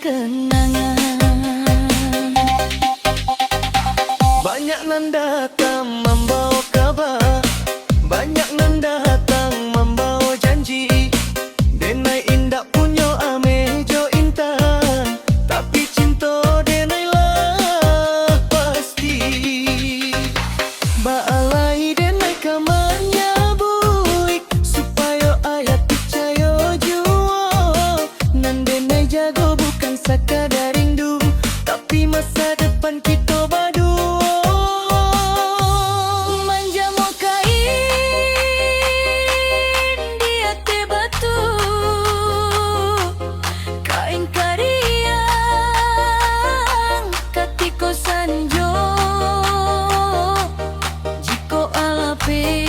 kenangan. Banyak nan datang membawa kabar, banyak nan datang membawa janji. Denai indak punyo ame jo intan, tapi cinta denai lah pasti. Baalai denai kamarnya buik, supaya ayat percaya jua. Nan denai jago bukan sekadar rindu, tapi masa depan kita berdua. Manjamo kain di ate batu, kain kariang katiko sanjo, jiko alape